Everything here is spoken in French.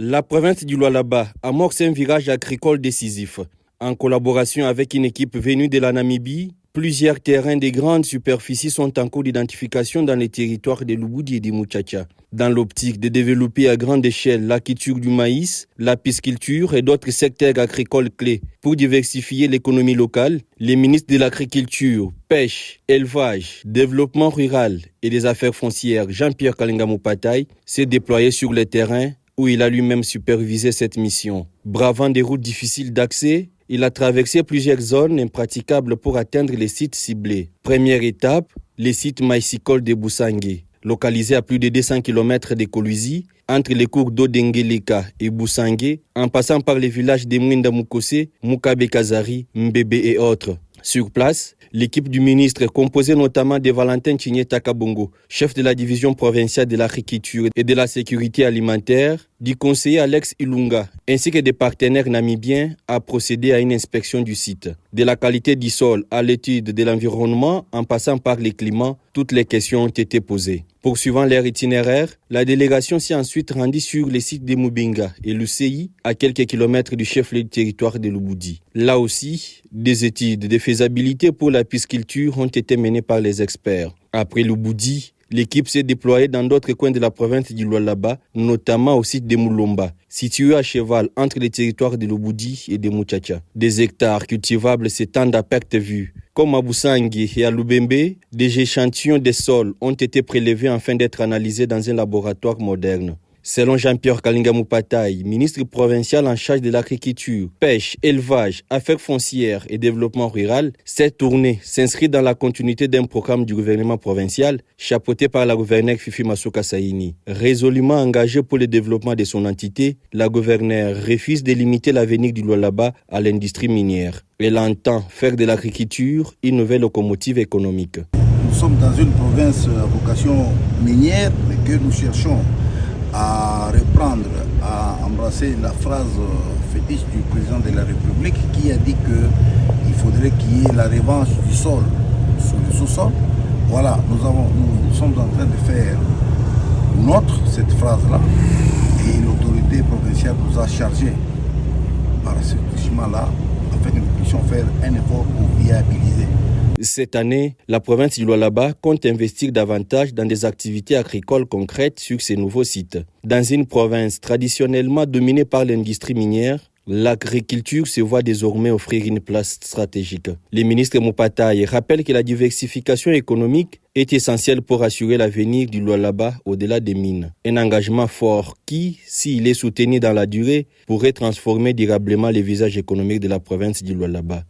La province du Lualaba amorce un virage agricole décisif. En collaboration avec une équipe venue de la Namibie, plusieurs terrains de grandes superficies sont en cours d'identification dans les territoires de Lubudi et de Muchacha. Dans l'optique de développer à grande échelle la culture du maïs, la pisciculture et d'autres secteurs agricoles clés pour diversifier l'économie locale, les ministres de l'Agriculture, Pêche, Élevage, Développement rural et des Affaires foncières Jean-Pierre Kalinga Mupatay s'est déployé sur le terrain où il a lui-même supervisé cette mission. Bravant des routes difficiles d'accès, il a traversé plusieurs zones impraticables pour atteindre les sites ciblés. Première étape, les sites maïsicoles de Boussangé. Localisé à plus de 200 km de Kolwezi, entre les cours d'eau d'Engeleka et Boussangé, en passant par les villages de Mwinda Mukose, Mukabe Kazari, Mbebe et autres. Sur place, l'équipe du ministre est composée notamment de Valentin Chinyeta Kabongo, chef de la division provinciale de l'agriculture et de la sécurité alimentaire, du conseiller Alex Ilunga, ainsi que des partenaires namibiens à procéder à une inspection du site. De la qualité du sol à l'étude de l'environnement, en passant par les climats, toutes les questions ont été posées. Poursuivant leur itinéraire, la délégation s'est ensuite rendue sur les sites de Mubinga et Lucei, à quelques kilomètres du chef-lieu du territoire de Lubudi. Là aussi, des études de faisabilité pour la pisciculture ont été menées par les experts. Après Lubudi, l'équipe s'est déployée dans d'autres coins de la province du Lualaba, notamment au site de Mulomba, situé à cheval entre les territoires de Lubudi et de Muchacha. Des hectares cultivables s'étendent à perte de vue. Comme à Boussangé et à Lubembe, des échantillons de sols ont été prélevés afin d'être analysés dans un laboratoire moderne. Selon Jean-Pierre Kalinga Mupatay, ministre provincial en charge de l'agriculture, pêche, élevage, affaires foncières et développement rural, cette tournée s'inscrit dans la continuité d'un programme du gouvernement provincial chapeauté par la gouverneure Fifi Masuka Saini. Résolument engagée pour le développement de son entité, la gouverneure refuse de limiter l'avenir du Lualaba à l'industrie minière. Elle entend faire de l'agriculture une nouvelle locomotive économique. Nous sommes dans une province à vocation minière, mais que nous cherchons à reprendre, à embrasser la phrase fétiche du président de la République qui a dit qu'il faudrait qu'il y ait la revanche du sol sur le sous-sol. Voilà, nous sommes en train de faire cette phrase-là, et l'autorité provinciale nous a chargé par ce chemin-là afin que nous puissions faire un effort pour viabiliser. Cette année, la province du Lualaba compte investir davantage dans des activités agricoles concrètes sur ces nouveaux sites. Dans une province traditionnellement dominée par l'industrie minière, l'agriculture se voit désormais offrir une place stratégique. Le ministre Mupatay rappelle que la diversification économique est essentielle pour assurer l'avenir du Lualaba au-delà des mines. Un engagement fort qui, s'il est soutenu dans la durée, pourrait transformer durablement le visage économique de la province du Lualaba.